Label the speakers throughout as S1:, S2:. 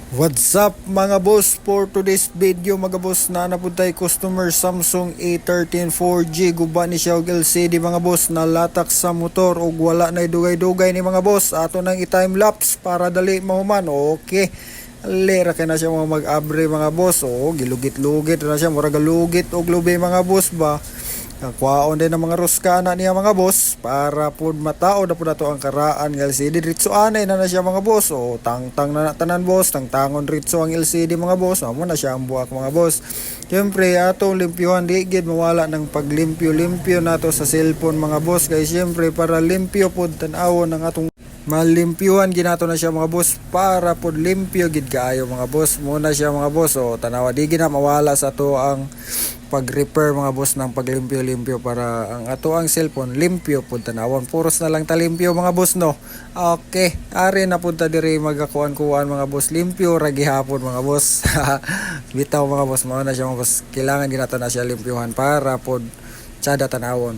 S1: What's up mga boss, for today's video mga boss na napuntay customer Samsung A13 4G guba ni siya og LCD mga boss na latak sa motor ug wala na dugay-dugay ni mga boss. Ato nang i-time lapse para dali mahuman. Okay, lera kay na siya mag-abre mga boss. Gilugit-lugit na siya, mura galugit og lubi mga boss ba. Kuwaon din ang mga ruskana niya mga boss para pud matao na pud ato ang karaan ng LCD ritso anay na siya mga boss. Tangtang na tanan boss, tangtangon ritso ang LCD mga boss. Amo na siya ang buwak mga boss. Siyempre ato limpyuhan di gid mawala ng paglimpyo-limpyo nato sa cellphone mga boss kay siyempre para limpyo pud tan-awon ng atong malimpyuhan ginato na siya mga boss para pud limpyo gid kaayo mga boss. Muna siya mga boss. Tanawa di gina mawala sa to ang pag-repair mga boss ng paglimpyo-limpyo para ang ato ang cellphone limpyo pud tanawon. Puros na lang talimpyo mga boss no. Okay, ari na punta diri magakuan-kuan mga boss, limpyo ra gihapon mga boss. Bitaw mga boss, mao na siya mga boss. Kailangan ginato na siya limpyuhan para pud tsada tanawon.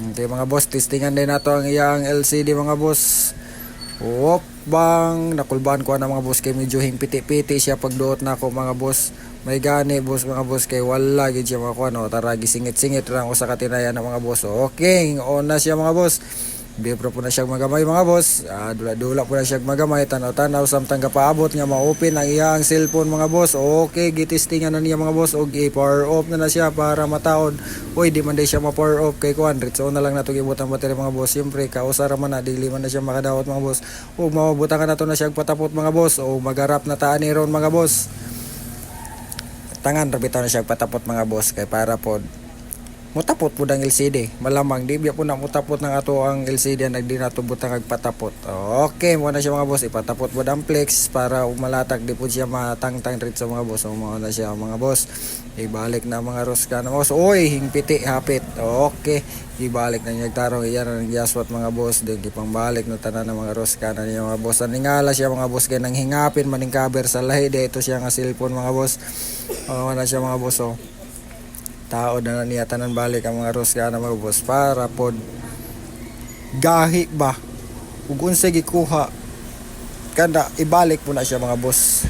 S1: Okay mga boss, testingan din nato ang iyang LCD mga boss. Bang nakulbaan ko na mga boss kay medyo hingpiti-piti siya pagduot na ako mga boss. May gani boss mga boss kay wala gid siya makuha no. Tara gisingit-singit lang usa ka tinayan ng mga boss. Okay, on na siya mga boss. Bipro po na siya magamay mga boss. Dula-dula po na siya magamay, tanaw-tanaw samtang kapaabot nga ma-open ang iyang cellphone mga boss. Okay, gitistingan na niya mga boss og i-power off na siya para mataod. Uy, di man day siya ma-power off kay kuan. So na lang nato gibutang battery mga boss. Siyempre kausara man na dili man na siya makadawat mga boss. Ug mabutan ka nato na siya patapot mga boss o magarap na taan ni ron mga boss. Tangan ra bitaw na siya patapot mga boss kay para pod mutapot po ang LCD. Malamang di biya po na mutapot ng ato ang LCD nagdi nato butang agpatapot. Okay, mo na siya mga boss, ipatapot po ang flex para umalatag di po siya matangtang rit sa mga boss. Mo na siya mga boss. Ibalik na mga ruska na boss. Oy, hingpiti hapit. Okay, ibalik na niya tarong iyan ang yaswat mga boss. Di pangbalik na tanan ng mga ruska na niya mga boss. Ningala siya mga boss kay nang hingapin maning cover sa lahi dito siya nga cellphone mga boss. Na siya mga boss. Tao na niya tanan balik ang mga ruska na mga boss para pod gahi ba ug unsay gikuha kada ibalik po na siya mga boss.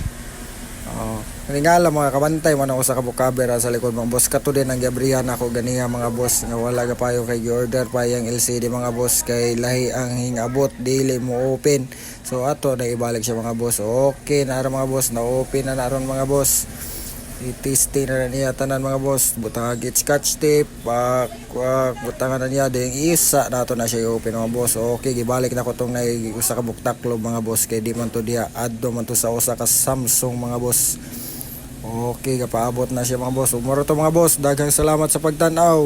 S1: Ningala mga kabantay man ako sa kabukabera sa likod mga boss. Kato din ang gabrihan ako ganiya mga boss nga wala ga payo kay order pa yung LCD mga boss kay lahi ang hingabot dili mo open. So ato na ibalik siya mga boss. Okay na mga boss, na open na naron mga boss. I-testing na niya tanan mga boss. Butang agit scotch tape, butangan na niya ding isa nato na siya open mga boss. Okay, gibalik na ko tong usa ka buktaklob mga boss kay di man to diha adto man to sa usa ka Samsung mga boss. Okay, kapaabot na siya mga boss. Umaro to mga boss, daghang salamat sa pagtan-aw.